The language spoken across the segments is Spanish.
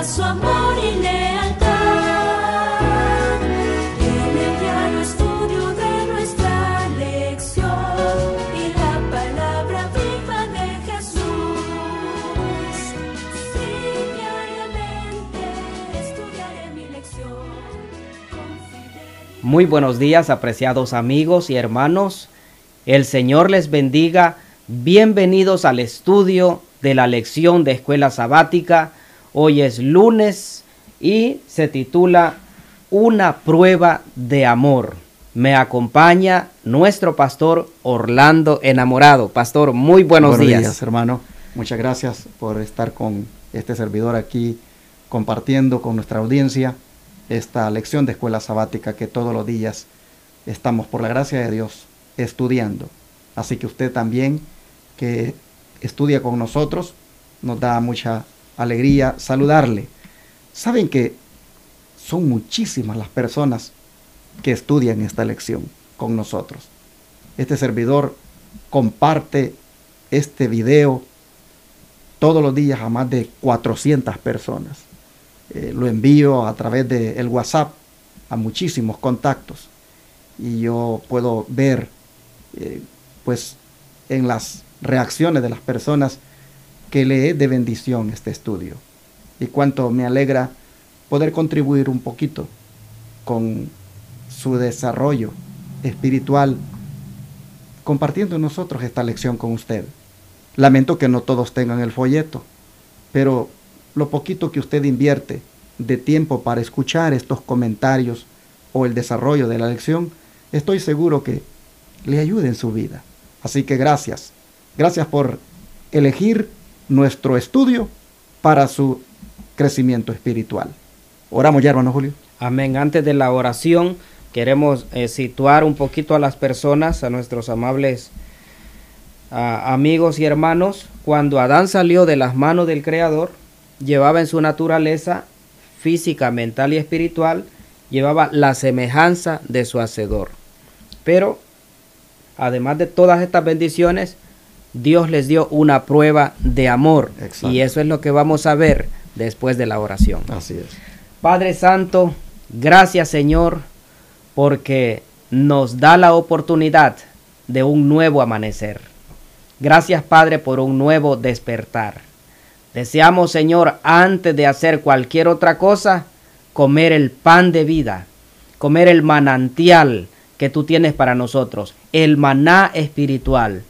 su amor y lealtad. En el diario estudio de nuestra lección y la palabra viva de Jesús. Sí, diariamente estudiaré mi lección con fidelidad. Muy buenos días, apreciados amigos y hermanos. El Señor les bendiga. Bienvenidos al estudio de la lección de Escuela Sabática. Hoy es lunes y se titula Una prueba de amor. Me acompaña nuestro pastor Orlando Enamorado. Pastor, muy buenos días. Buenos días, hermano. Muchas gracias por estar con este servidor aquí compartiendo con nuestra audiencia esta lección de Escuela Sabática que todos los días estamos, por la gracia de Dios, estudiando. Así que usted también que estudia con nosotros, nos da mucha alegría saludarle. Saben que son muchísimas las personas que estudian esta lección con nosotros. Este servidor comparte este video todos los días a más de 400 personas. Lo envío a través del WhatsApp a muchísimos contactos y yo puedo ver pues en las reacciones de las personas que le es de bendición este estudio, y cuánto me alegra poder contribuir un poquito con su desarrollo espiritual compartiendo nosotros esta lección con usted. Lamento que no todos tengan el folleto, pero lo poquito que usted invierte de tiempo para escuchar estos comentarios o el desarrollo de la lección, estoy seguro que le ayude en su vida. Así que gracias. Gracias por elegir nuestro estudio para su crecimiento espiritual. Oramos ya, hermano Julio. Amén. Antes de la oración, queremos situar un poquito a las personas, a nuestros amables amigos y hermanos. Cuando Adán salió de las manos del Creador, llevaba en su naturaleza física, mental y espiritual, llevaba la semejanza de su Hacedor. Pero, además de todas estas bendiciones, Dios les dio una prueba de amor. Exacto. Y eso es lo que vamos a ver después de la oración. Así es. Padre Santo, gracias Señor, porque nos da la oportunidad de un nuevo amanecer. Gracias Padre por un nuevo despertar. Deseamos Señor, antes de hacer cualquier otra cosa, comer el pan de vida, comer el manantial que tú tienes para nosotros, el maná espiritual,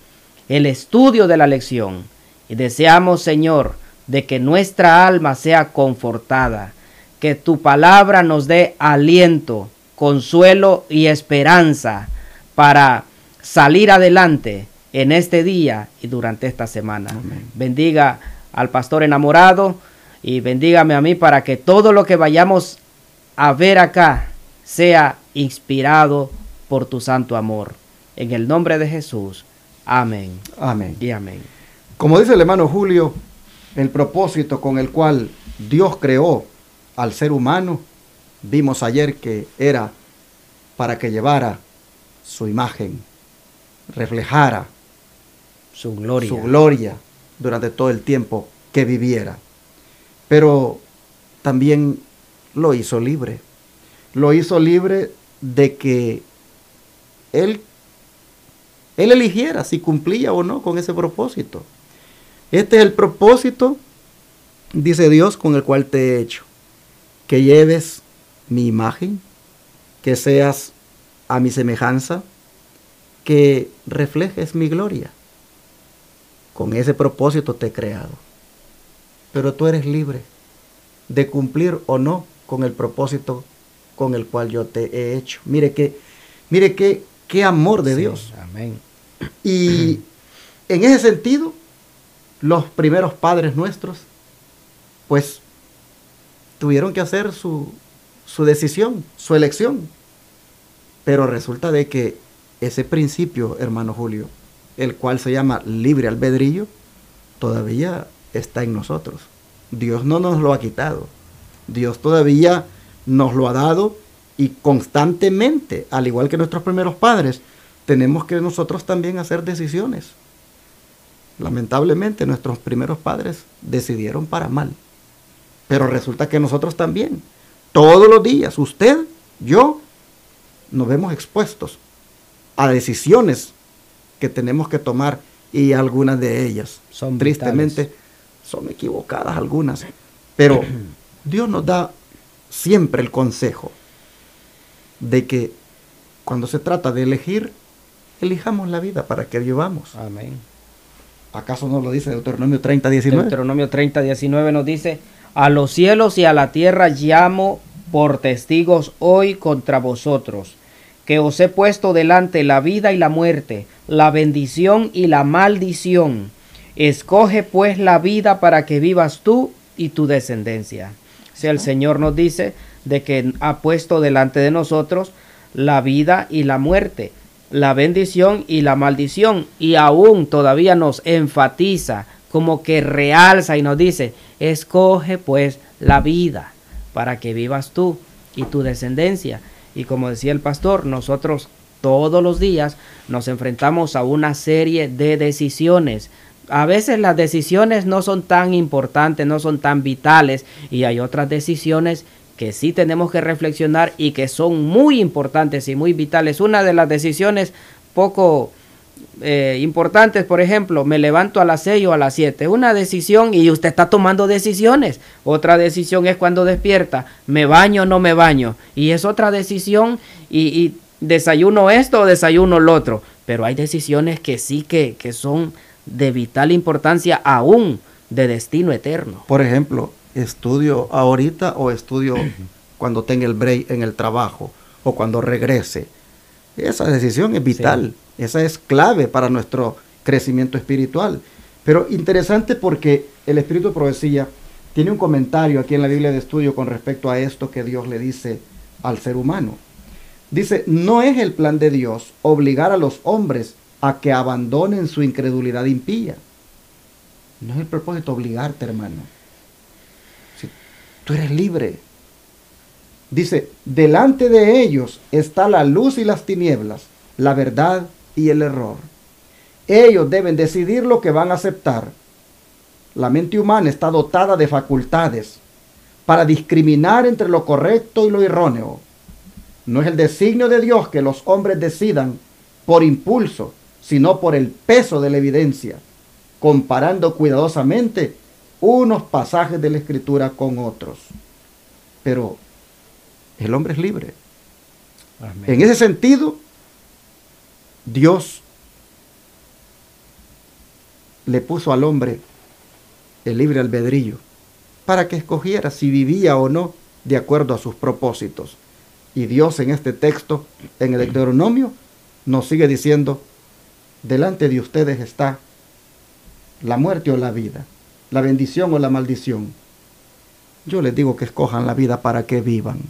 el estudio de la lección. Y deseamos, Señor, de que nuestra alma sea confortada, que tu palabra nos dé aliento, consuelo y esperanza para salir adelante en este día y durante esta semana. Amén. Bendiga al pastor Enamorado y bendígame a mí para que todo lo que vayamos a ver acá sea inspirado por tu santo amor. En el nombre de Jesús. Amén. Amén. Y amén. Como dice el hermano Julio, el propósito con el cual Dios creó al ser humano, vimos ayer que era para que llevara su imagen, reflejara su gloria durante todo el tiempo que viviera. Pero también lo hizo libre. Lo hizo libre de que Él eligiera si cumplía o no con ese propósito. Este es el propósito, dice Dios, con el cual te he hecho. Que lleves mi imagen, que seas a mi semejanza, que reflejes mi gloria. Con ese propósito te he creado. Pero tú eres libre de cumplir o no con el propósito con el cual yo te he hecho. Mire qué amor de Dios. Amén. Y en ese sentido, los primeros padres nuestros, pues, tuvieron que hacer su decisión, su elección. Pero resulta de que ese principio, hermano Julio, el cual se llama libre albedrío, todavía está en nosotros. Dios no nos lo ha quitado. Dios todavía nos lo ha dado, y constantemente, al igual que nuestros primeros padres, tenemos que nosotros también hacer decisiones. Lamentablemente nuestros primeros padres decidieron para mal. Pero resulta que nosotros también, todos los días, usted, yo, nos vemos expuestos a decisiones que tenemos que tomar, y algunas de ellas, Son tristemente, vitales. son equivocadas algunas. Pero Dios nos da siempre el consejo de que cuando se trata de elegir, elijamos la vida para que vivamos. Amén. ¿Acaso no lo dice Deuteronomio 30:19? Deuteronomio 30:19 nos dice: a los cielos y a la tierra llamo por testigos hoy contra vosotros, que os he puesto delante la vida y la muerte, la bendición y la maldición. Escoge pues la vida para que vivas tú y tu descendencia. O sea, el Señor nos dice de que ha puesto delante de nosotros la vida y la muerte, la bendición y la maldición, y aún todavía nos enfatiza, como que realza y nos dice: escoge pues la vida para que vivas tú y tu descendencia. Y como decía el pastor, nosotros todos los días nos enfrentamos a una serie de decisiones. A veces las decisiones no son tan importantes, no son tan vitales, y hay otras decisiones que sí tenemos que reflexionar y que son muy importantes y muy vitales. Una de las decisiones poco importantes, por ejemplo, me levanto a las 6 o a las 7, una decisión, y usted está tomando decisiones. Otra decisión es cuando despierta, me baño o no me baño, y es otra decisión, y desayuno esto o desayuno lo otro. Pero hay decisiones que sí que son de vital importancia, aún de destino eterno. Por ejemplo, estudio ahorita o estudio cuando tenga el break en el trabajo o cuando regrese. Esa decisión es vital, sí. Esa es clave para nuestro crecimiento espiritual. Pero interesante, porque el Espíritu de Profecía tiene un comentario aquí en la Biblia de Estudio con respecto a esto que Dios le dice al ser humano. Dice: no es el plan de Dios obligar a los hombres a que abandonen su incredulidad impía. No es el propósito obligarte, hermano. Si tú eres libre. Dice: delante de ellos está la luz y las tinieblas, la verdad y el error. Ellos deben decidir lo que van a aceptar. La mente humana está dotada de facultades para discriminar entre lo correcto y lo erróneo. No es el designio de Dios que los hombres decidan por impulso, sino por el peso de la evidencia, comparando cuidadosamente unos pasajes de la Escritura con otros. Pero el hombre es libre. Amén. En ese sentido, Dios le puso al hombre el libre albedrío para que escogiera si vivía o no de acuerdo a sus propósitos. Y Dios, en este texto, en el Deuteronomio, nos sigue diciendo: delante de ustedes está la muerte o la vida, la bendición o la maldición. Yo les digo que escojan la vida para que vivan.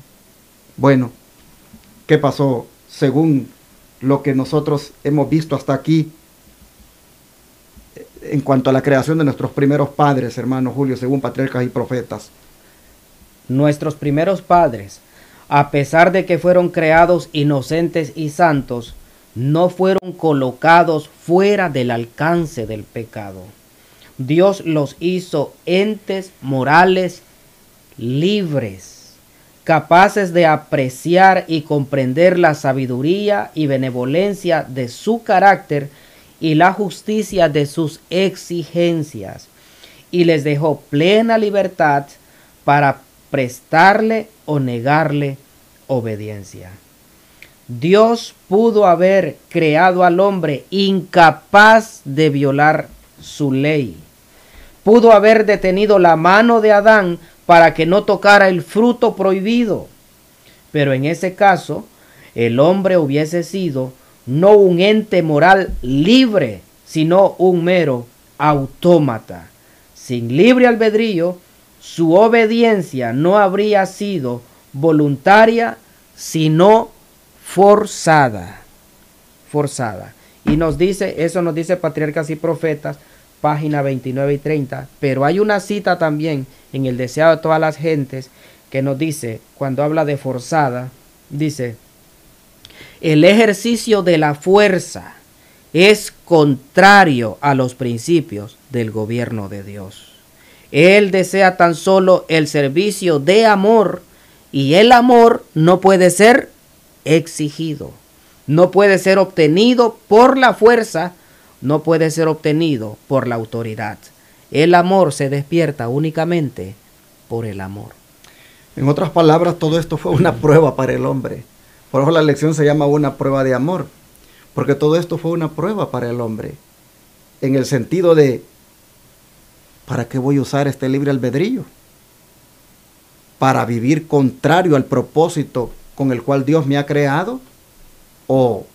Bueno, ¿qué pasó según lo que nosotros hemos visto hasta aquí en cuanto a la creación de nuestros primeros padres, hermano Julio, según Patriarcas y Profetas? Nuestros primeros padres, a pesar de que fueron creados inocentes y santos, no fueron colocados fuera del alcance del pecado. Dios los hizo entes morales libres, capaces de apreciar y comprender la sabiduría y benevolencia de su carácter y la justicia de sus exigencias, y les dejó plena libertad para prestarle o negarle obediencia. Dios pudo haber creado al hombre incapaz de violar su ley. Pudo haber detenido la mano de Adán para que no tocara el fruto prohibido. Pero en ese caso, el hombre hubiese sido no un ente moral libre, sino un mero autómata. Sin libre albedrío, su obediencia no habría sido voluntaria, sino forzada. Y nos dice, eso nos dice Patriarcas y Profetas, página 29 y 30. Pero hay una cita también en el Deseado de todas las gentes que nos dice, cuando habla de forzada, dice: el ejercicio de la fuerza es contrario a los principios del gobierno de Dios. Él desea tan solo el servicio de amor, y el amor no puede ser exigido, no puede ser obtenido por la fuerza, no puede ser obtenido por la autoridad. El amor se despierta únicamente por el amor. En otras palabras, todo esto fue una prueba para el hombre. Por eso la lección se llama una prueba de amor, porque todo esto fue una prueba para el hombre, en el sentido de, ¿para qué voy a usar este libre albedrío? ¿Para vivir contrario al propósito con el cual Dios me ha creado? ¿O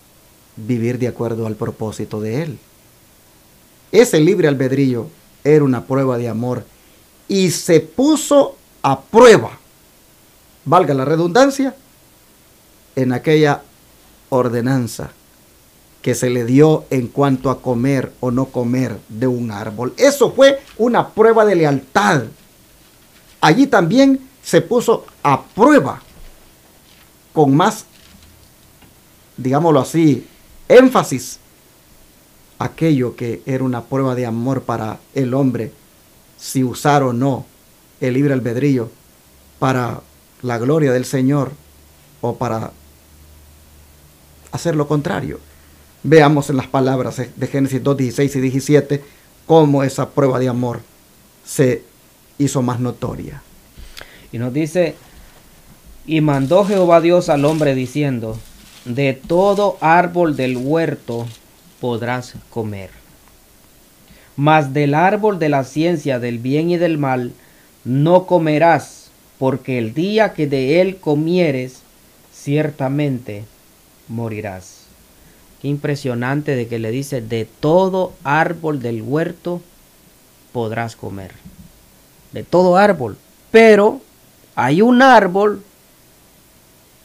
vivir de acuerdo al propósito de Él? Ese libre albedrío era una prueba de amor y se puso a prueba, valga la redundancia, en aquella ordenanza que se le dio en cuanto a comer o no comer de un árbol. Eso fue una prueba de lealtad. Allí también se puso a prueba, con más, digámoslo así, énfasis, aquello que era una prueba de amor para el hombre, si usar o no el libre albedrío para la gloria del Señor o para hacer lo contrario. Veamos en las palabras de Génesis 2, 16 y 17 cómo esa prueba de amor se hizo más notoria. Y nos dice, y mandó Jehová Dios al hombre diciendo, de todo árbol del huerto podrás comer, mas del árbol de la ciencia del bien y del mal no comerás, porque el día que de él comieres, ciertamente morirás. Qué impresionante de que le dice, de todo árbol del huerto podrás comer. De todo árbol. Pero hay un árbol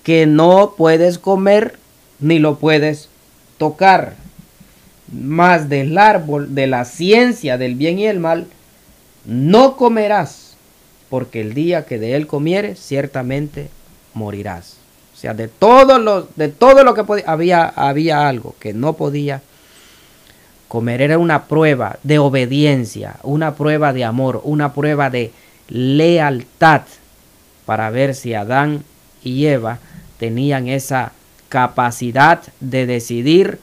que no puedes comer ni lo puedes tocar. Mas del árbol de la ciencia del bien y el mal no comerás, porque el día que de él comieres, ciertamente morirás. O sea, de todo lo que podía, había algo que no podía comer. Era una prueba de obediencia, una prueba de amor, una prueba de lealtad, para ver si Adán y Eva tenían esa capacidad de decidir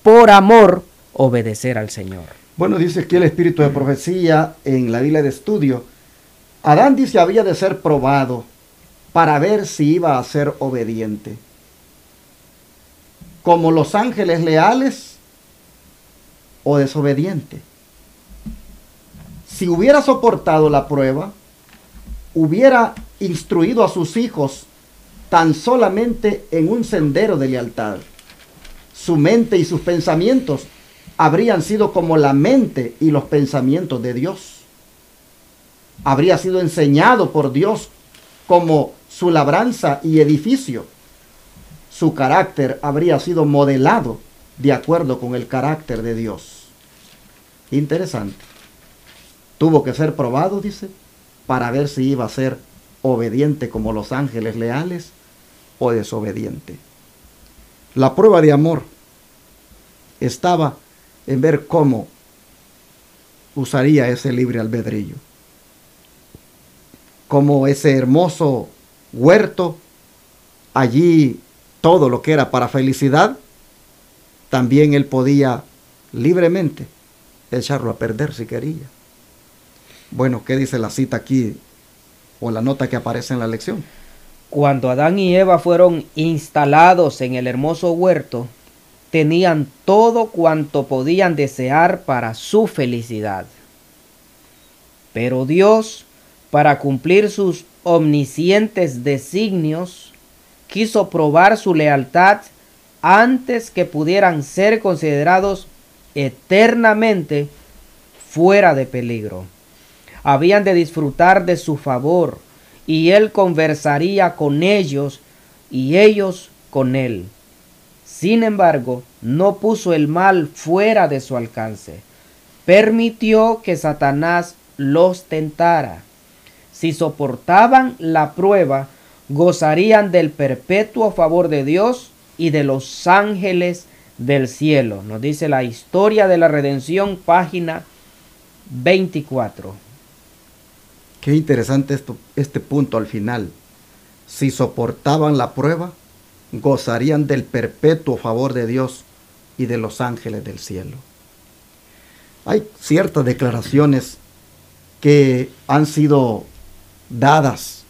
por amor obedecer al Señor. Bueno, dice aquí el espíritu de profecía en la Biblia de estudio. Adán dice había de ser probado para ver si iba a ser obediente. Como los ángeles leales o desobediente. Si hubiera soportado la prueba, hubiera instruido a sus hijos tan solamente en un sendero de lealtad. Su mente y sus pensamientos habrían sido como la mente y los pensamientos de Dios. Habría sido enseñado por Dios como su labranza y edificio. Su carácter habría sido modelado de acuerdo con el carácter de Dios. Interesante. Tuvo que ser probado, dice, para ver si iba a ser obediente como los ángeles leales o desobediente. La prueba de amor estaba en ver cómo usaría ese libre albedrío. Como ese hermoso huerto, allí todo lo que era para felicidad, también él podía libremente echarlo a perder si quería. Bueno, ¿qué dice la cita aquí o la nota que aparece en la lección? Cuando Adán y Eva fueron instalados en el hermoso huerto, tenían todo cuanto podían desear para su felicidad. Pero Dios, para cumplir sus omniscientes designios, quiso probar su lealtad antes que pudieran ser considerados eternamente fuera de peligro. Habían de disfrutar de su favor, y él conversaría con ellos y ellos con él. Sin embargo, no puso el mal fuera de su alcance. Permitió que Satanás los tentara. Si soportaban la prueba, gozarían del perpetuo favor de Dios y de los ángeles del cielo. Nos dice la historia de la redención, página 24. Qué interesante este punto al final. Si soportaban la prueba, gozarían del perpetuo favor de Dios y de los ángeles del cielo. Hay ciertas declaraciones que han sido dadas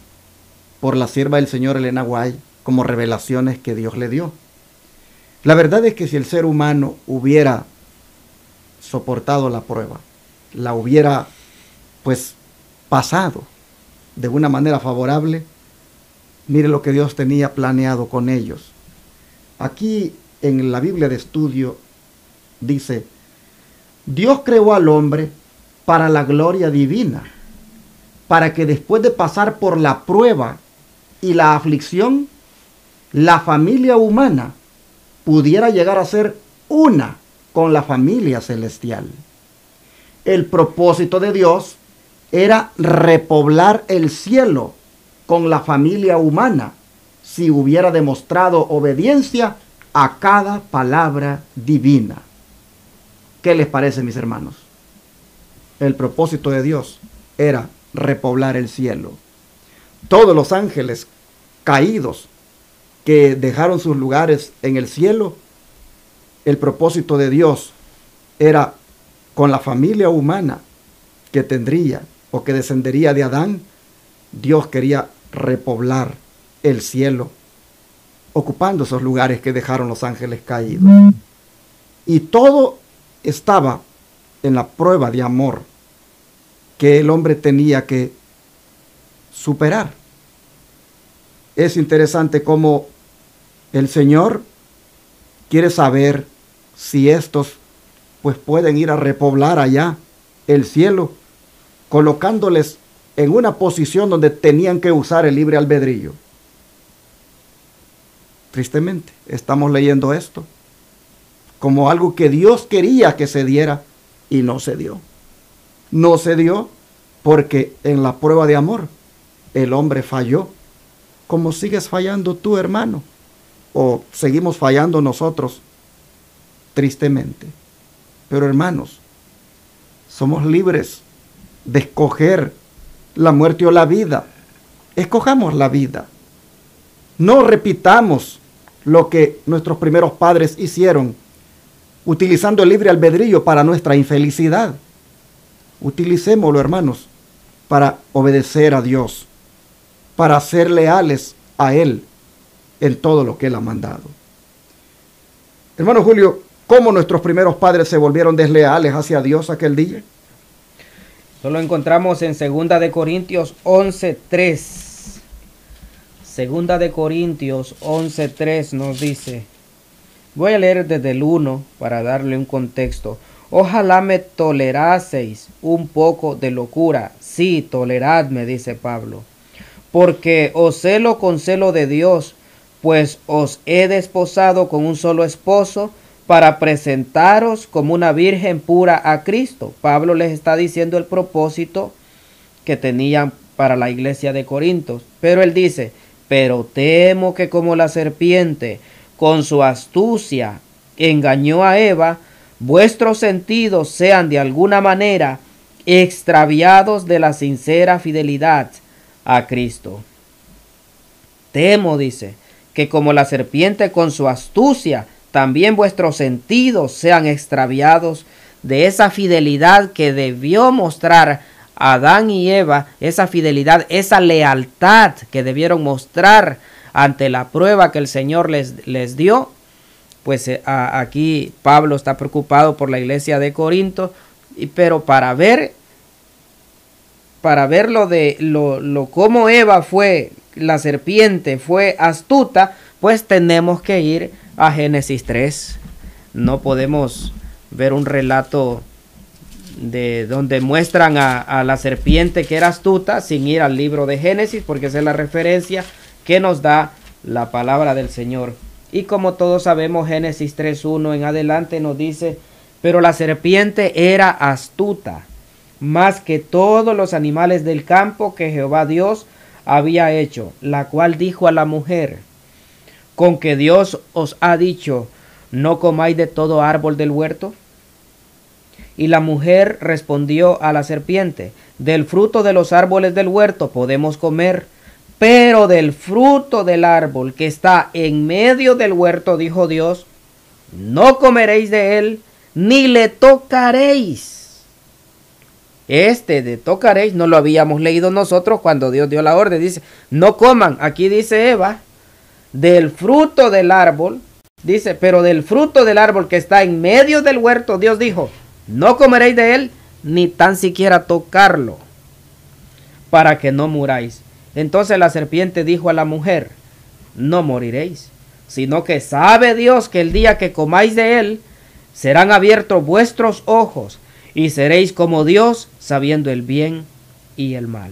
por la sierva del Señor Elena White como revelaciones que Dios le dio. La verdad es que si el ser humano hubiera soportado la prueba, la hubiera pues pasado de una manera favorable, mire lo que Dios tenía planeado con ellos. Aquí en la Biblia de estudio dice: Dios creó al hombre para la gloria divina, para que después de pasar por la prueba y la aflicción, la familia humana pudiera llegar a ser una con la familia celestial. El propósito de Dios era repoblar el cielo con la familia humana si hubiera demostrado obediencia a cada palabra divina. ¿Qué les parece, mis hermanos? El propósito de Dios era repoblar el cielo. Todos los ángeles caídos que dejaron sus lugares en el cielo, el propósito de Dios era con la familia humana que tendría o que descendería de Adán. Dios quería repoblar el cielo, ocupando esos lugares que dejaron los ángeles caídos. Y todo estaba en la prueba de amor que el hombre tenía que superar. Es interesante cómo el Señor quiere saber si estos pues pueden ir a repoblar allá el cielo, colocándoles en una posición donde tenían que usar el libre albedrío. Tristemente, estamos leyendo esto como algo que Dios quería que se diera y no se dio. No se dio porque en la prueba de amor el hombre falló, como sigues fallando tú, hermano, o seguimos fallando nosotros, tristemente. Pero hermanos, somos libres de escoger la muerte o la vida. Escojamos la vida. No repitamos lo que nuestros primeros padres hicieron, utilizando el libre albedrío para nuestra infelicidad. Utilicémoslo, hermanos, para obedecer a Dios, para ser leales a Él en todo lo que Él ha mandado. Hermano Julio, ¿cómo nuestros primeros padres se volvieron desleales hacia Dios aquel día? Lo encontramos en 2 de Corintios 11:3. 2 de Corintios 11:3 nos dice, voy a leer desde el 1 para darle un contexto. Ojalá me toleraseis un poco de locura. Sí, toleradme, dice Pablo. Porque os celo con celo de Dios, pues os he desposado con un solo esposo para presentaros como una virgen pura a Cristo. Pablo les está diciendo el propósito que tenían para la iglesia de Corinto. Pero él dice, pero temo que como la serpiente con su astucia engañó a Eva, vuestros sentidos sean de alguna manera extraviados de la sincera fidelidad a Cristo. Temo, dice, que como la serpiente con su astucia, también vuestros sentidos sean extraviados de esa fidelidad que debió mostrar Adán y Eva, esa fidelidad, esa lealtad que debieron mostrar ante la prueba que el Señor les dio. Pues aquí Pablo está preocupado por la iglesia de Corinto, pero para ver cómo Eva fue, la serpiente fue astuta, pues tenemos que ir a Génesis 3. No podemos ver un relato de donde muestran a la serpiente que era astuta sin ir al libro de Génesis, porque esa es la referencia que nos da la palabra del Señor. Y como todos sabemos, Génesis 3:1 en adelante nos dice, pero la serpiente era astuta, más que todos los animales del campo que Jehová Dios había hecho, la cual dijo a la mujer, con que Dios os ha dicho, no comáis de todo árbol del huerto. Y la mujer respondió a la serpiente: del fruto de los árboles del huerto podemos comer, pero del fruto del árbol que está en medio del huerto, dijo Dios, no comeréis de él, ni le tocaréis. Este de tocaréis no lo habíamos leído nosotros cuando Dios dio la orden. Dice, no coman. Aquí dice Eva, del fruto del árbol. Dice, pero del fruto del árbol que está en medio del huerto, Dios dijo, no comeréis de él, ni tan siquiera tocarlo, para que no muráis. Entonces la serpiente dijo a la mujer, no moriréis, sino que sabe Dios que el día que comáis de él, serán abiertos vuestros ojos, y seréis como Dios, sabiendo el bien y el mal.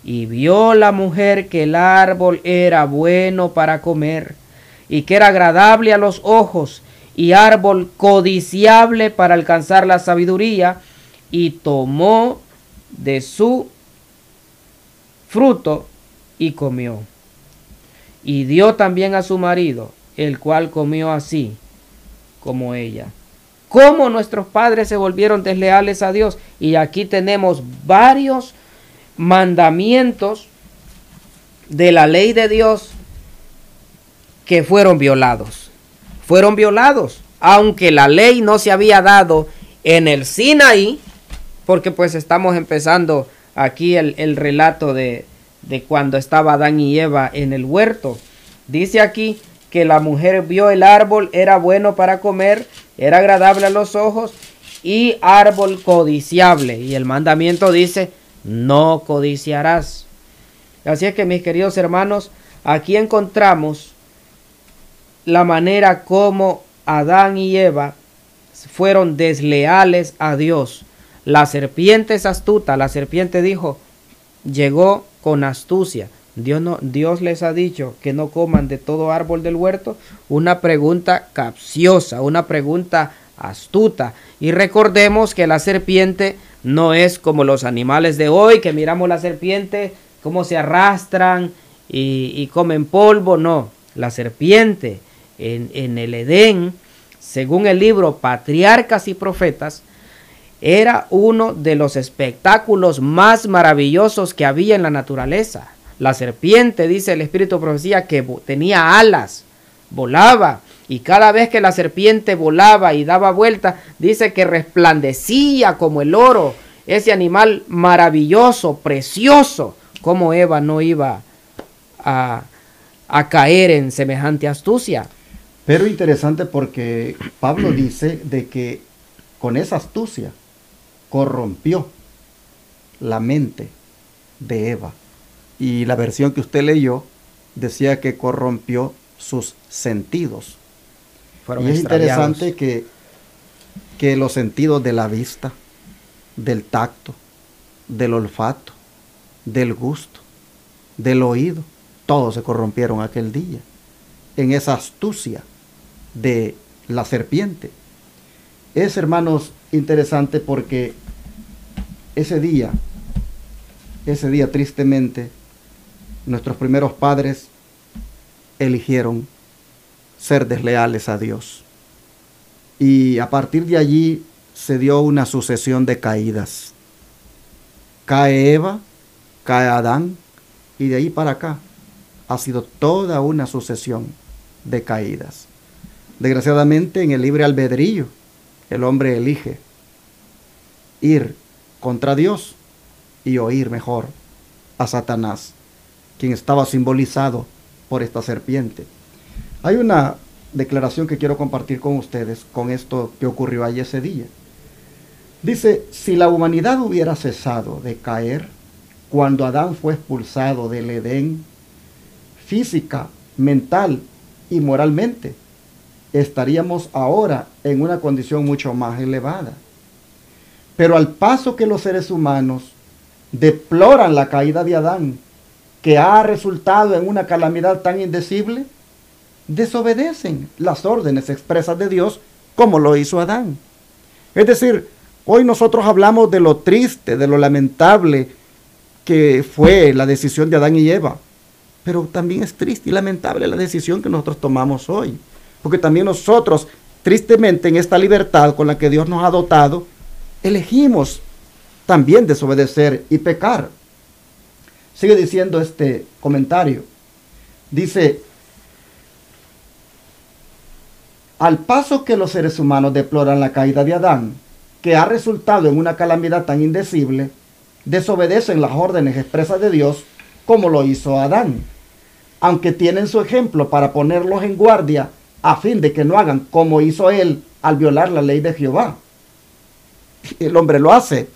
Y vio la mujer que el árbol era bueno para comer, y que era agradable a los ojos, y árbol codiciable para alcanzar la sabiduría, y tomó de su fruto y comió. Y dio también a su marido, el cual comió así como ella. Cómo nuestros padres se volvieron desleales a Dios. Y aquí tenemos varios mandamientos de la ley de Dios que fueron violados. Fueron violados, aunque la ley no se había dado en el Sinaí, porque pues estamos empezando aquí el relato de cuando estaba Adán y Eva en el huerto. Dice aquí que la mujer vio el árbol, era bueno para comer, era agradable a los ojos y árbol codiciable. Y el mandamiento dice, no codiciarás. Así es que, mis queridos hermanos, aquí encontramos la manera como Adán y Eva fueron desleales a Dios. La serpiente es astuta. La serpiente dijo, llegó con astucia. Dios les ha dicho que no coman de todo árbol del huerto. Una pregunta capciosa, una pregunta astuta. Y recordemos que la serpiente no es como los animales de hoy, que miramos la serpiente, cómo se arrastran y comen polvo. No, la serpiente en el Edén, según el libro Patriarcas y Profetas, era uno de los espectáculos más maravillosos que había en la naturaleza. La serpiente, dice el Espíritu de Profecía, que tenía alas, volaba, y cada vez que la serpiente volaba y daba vuelta, dice que resplandecía como el oro, ese animal maravilloso, precioso. Como Eva no iba a caer en semejante astucia. Pero interesante porque Pablo dice de que con esa astucia corrompió la mente de Eva. Y la versión que usted leyó decía que corrompió sus sentidos. Fueron y es extraviados. interesante que los sentidos de la vista, del tacto, del olfato, del gusto, del oído, todos se corrompieron aquel día en esa astucia de la serpiente. Es, hermanos, interesante porque ese día tristemente, nuestros primeros padres eligieron ser desleales a Dios. Y a partir de allí se dio una sucesión de caídas. Cae Eva, cae Adán, y de ahí para acá ha sido toda una sucesión de caídas. Desgraciadamente, en el libre albedrío, el hombre elige ir contra Dios y oír mejor a Satanás, quien estaba simbolizado por esta serpiente. Hay una declaración que quiero compartir con ustedes con esto que ocurrió allí ese día. Dice, si la humanidad hubiera cesado de caer cuando Adán fue expulsado del Edén, física, mental y moralmente, estaríamos ahora en una condición mucho más elevada. Pero al paso que los seres humanos deploran la caída de Adán, que ha resultado en una calamidad tan indecible, desobedecen las órdenes expresas de Dios como lo hizo Adán. Es decir, hoy nosotros hablamos de lo triste, de lo lamentable que fue la decisión de Adán y Eva, pero también es triste y lamentable la decisión que nosotros tomamos hoy, porque también nosotros, tristemente, en esta libertad con la que Dios nos ha dotado, elegimos también desobedecer y pecar. Sigue diciendo este comentario. Dice, al paso que los seres humanos deploran la caída de Adán, que ha resultado en una calamidad tan indecible, desobedecen las órdenes expresas de Dios como lo hizo Adán, aunque tienen su ejemplo para ponerlos en guardia a fin de que no hagan como hizo él al violar la ley de Jehová. El hombre lo hace,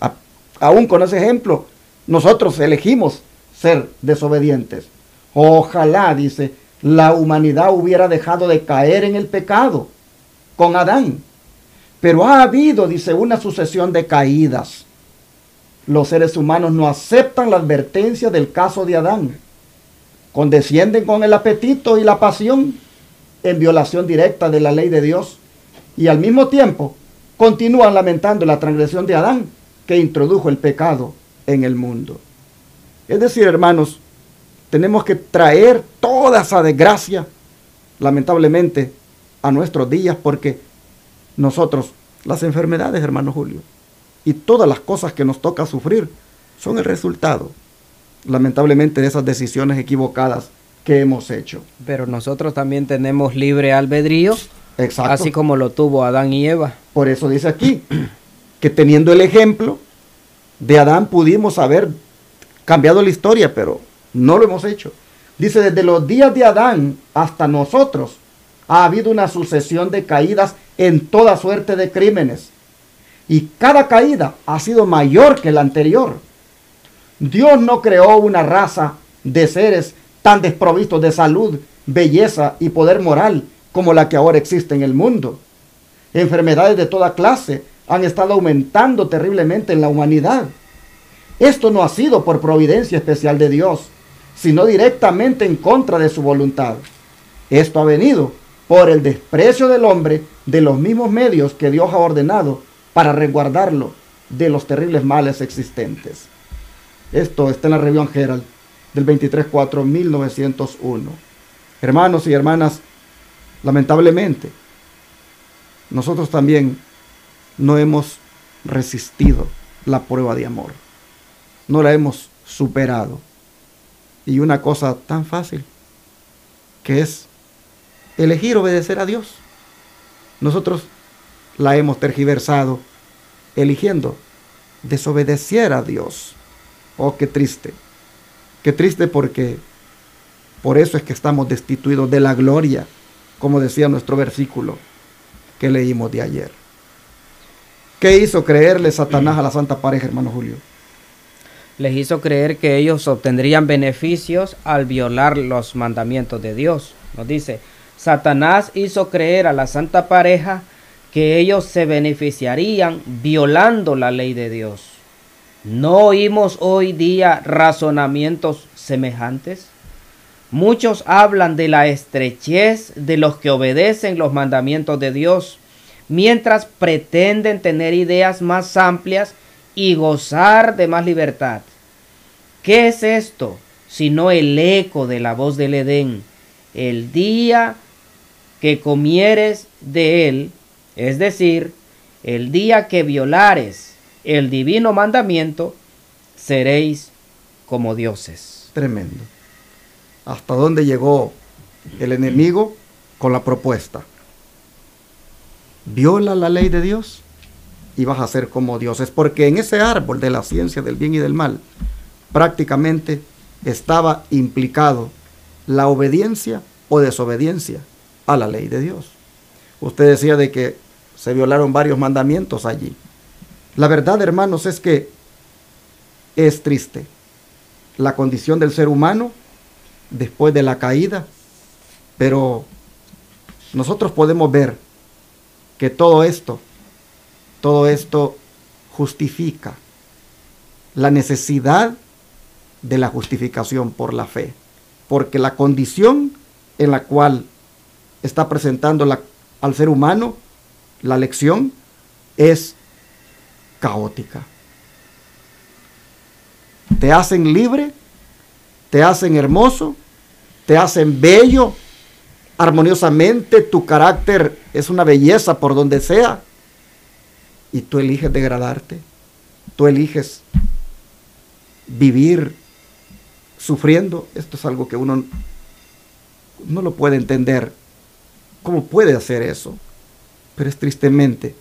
aún con ese ejemplo, nosotros elegimos ser desobedientes. Ojalá, dice, la humanidad hubiera dejado de caer en el pecado con Adán. Pero ha habido, dice, una sucesión de caídas. Los seres humanos no aceptan la advertencia del caso de Adán. Condescienden con el apetito y la pasión en violación directa de la ley de Dios. Y al mismo tiempo continúan lamentando la transgresión de Adán, que introdujo el pecado en el mundo. Es decir, hermanos, tenemos que traer toda esa desgracia, lamentablemente, a nuestros días, porque nosotros, las enfermedades, hermano Julio, y todas las cosas que nos toca sufrir, son el resultado, lamentablemente, de esas decisiones equivocadas que hemos hecho. Pero nosotros también tenemos libre albedrío, Exacto. así como lo tuvo Adán y Eva. Por eso dice aquí, que teniendo el ejemplo de Adán pudimos haber cambiado la historia, pero no lo hemos hecho. Dice, desde los días de Adán hasta nosotros ha habido una sucesión de caídas en toda suerte de crímenes. Y cada caída ha sido mayor que la anterior. Dios no creó una raza de seres tan desprovistos de salud, belleza y poder moral como la que ahora existe en el mundo. Enfermedades de toda clase han estado aumentando terriblemente en la humanidad. Esto no ha sido por providencia especial de Dios, sino directamente en contra de su voluntad. Esto ha venido por el desprecio del hombre de los mismos medios que Dios ha ordenado para resguardarlo de los terribles males existentes. Esto está en la Review and Herald del 23/4/1901. Hermanos y hermanas, lamentablemente, nosotros también no hemos resistido la prueba de amor. No la hemos superado. Y una cosa tan fácil, que es elegir obedecer a Dios. Nosotros la hemos tergiversado, eligiendo desobedecer a Dios. Oh, qué triste. Qué triste, porque por eso es que estamos destituidos de la gloria, como decía nuestro versículo que leímos de ayer. ¿Qué hizo creerle Satanás a la Santa Pareja, hermano Julio? Les hizo creer que ellos obtendrían beneficios al violar los mandamientos de Dios. Nos dice, Satanás hizo creer a la Santa Pareja que ellos se beneficiarían violando la ley de Dios. ¿No oímos hoy día razonamientos semejantes? Muchos hablan de la estrechez de los que obedecen los mandamientos de Dios, mientras pretenden tener ideas más amplias y gozar de más libertad. ¿Qué es esto sino el eco de la voz del Edén? El día que comieres de él, es decir, el día que violares el divino mandamiento, seréis como dioses. Tremendo. ¿Hasta dónde llegó el enemigo con la propuesta? Viola la ley de Dios y vas a ser como dioses, porque en ese árbol de la ciencia del bien y del mal prácticamente estaba implicado la obediencia o desobediencia a la ley de Dios. Usted decía de que se violaron varios mandamientos allí. La verdad, hermanos, es que es triste la condición del ser humano después de la caída, pero nosotros podemos ver que todo esto justifica la necesidad de la justificación por la fe, porque la condición en la cual está presentando al ser humano la lección es caótica. Te hacen libre, te hacen hermoso, te hacen bello, armoniosamente, tu carácter es una belleza por donde sea, y tú eliges degradarte, tú eliges vivir sufriendo. Esto es algo que uno no lo puede entender. ¿Cómo puede hacer eso? Pero es tristemente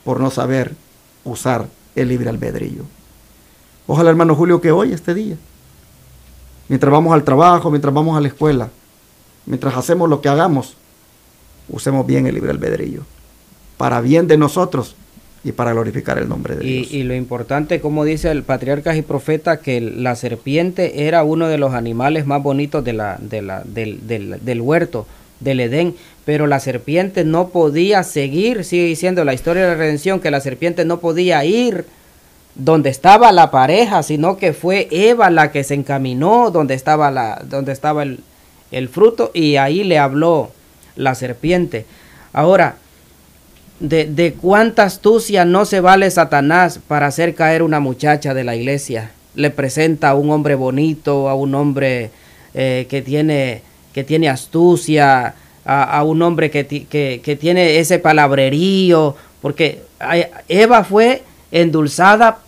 por no saber usar el libre albedrío. Ojalá, hermano Julio, que hoy, este día, mientras vamos al trabajo, mientras vamos a la escuela, mientras hacemos lo que hagamos, usemos bien el libre albedrío, para bien de nosotros y para glorificar el nombre de Dios. Y lo importante, como dice el patriarca y profeta, que la serpiente era uno de los animales más bonitos del huerto, del Edén, pero la serpiente no podía seguir, sigue diciendo la historia de la redención, que la serpiente no podía ir donde estaba la pareja, sino que fue Eva la que se encaminó donde estaba el fruto, y ahí le habló la serpiente. Ahora, de cuánta astucia no se vale Satanás para hacer caer una muchacha de la iglesia. Le presenta a un hombre bonito, a un hombre que tiene astucia, a un hombre que tiene ese palabrerío, porque Eva fue endulzada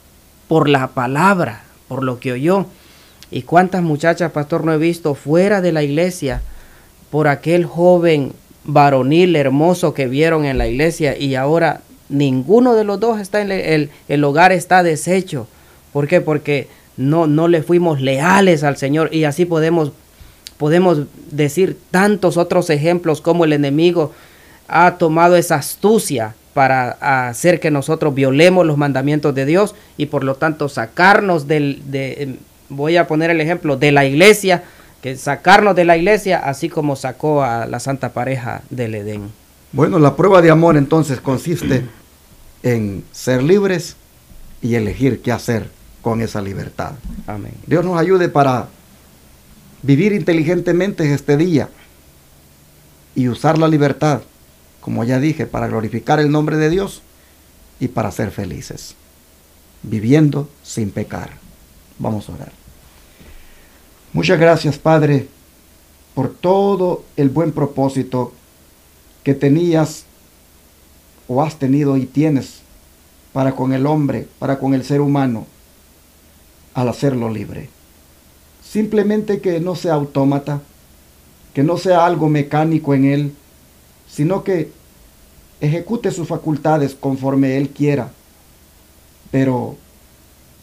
por la palabra, por lo que oyó. Y cuántas muchachas, pastor, no he visto fuera de la iglesia por aquel joven varonil hermoso que vieron en la iglesia, y ahora ninguno de los dos está en el hogar está deshecho. ¿Por qué? Porque no le fuimos leales al Señor. Y así podemos decir tantos otros ejemplos como el enemigo ha tomado esa astucia para hacer que nosotros violemos los mandamientos de Dios y por lo tanto sacarnos voy a poner el ejemplo de la iglesia, que sacarnos de la iglesia, así como sacó a la santa pareja del Edén. Bueno, la prueba de amor entonces consiste en ser libres y elegir qué hacer con esa libertad. Amén. Dios nos ayude para vivir inteligentemente este día y usar la libertad, como ya dije, para glorificar el nombre de Dios y para ser felices, viviendo sin pecar. Vamos a orar. Muchas gracias, Padre, por todo el buen propósito que tenías o has tenido y tienes para con el hombre, para con el ser humano, al hacerlo libre. Simplemente que no sea autómata, que no sea algo mecánico en él, sino que ejecute sus facultades conforme él quiera, pero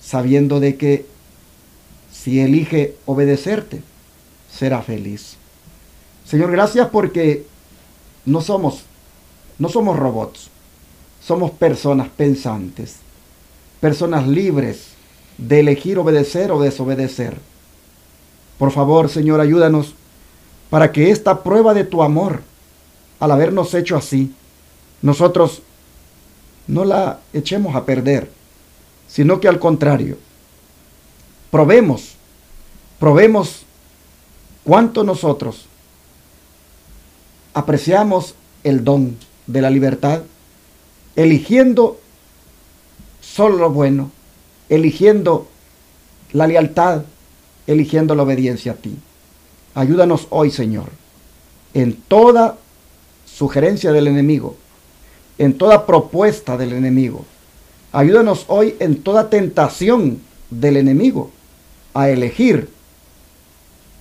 sabiendo de que si elige obedecerte, será feliz. Señor, gracias porque no somos robots, somos personas pensantes, personas libres de elegir obedecer o desobedecer. Por favor, Señor, ayúdanos para que esta prueba de tu amor, al habernos hecho así, nosotros no la echemos a perder, sino que al contrario, probemos cuánto nosotros apreciamos el don de la libertad, eligiendo solo lo bueno, eligiendo la lealtad, eligiendo la obediencia a ti. Ayúdanos hoy, Señor, en toda sugerencia del enemigo, en toda propuesta del enemigo. Ayúdanos hoy en toda tentación del enemigo a elegir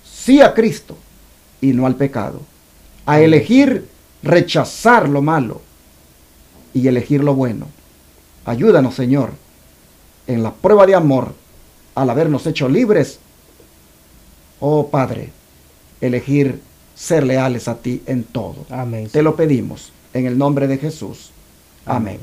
sí a Cristo y no al pecado, a elegir rechazar lo malo y elegir lo bueno. Ayúdanos, Señor, en la prueba de amor, al habernos hecho libres, oh Padre, elegir ser leales a ti en todo. Amén. Te lo pedimos en el nombre de Jesús. Amén.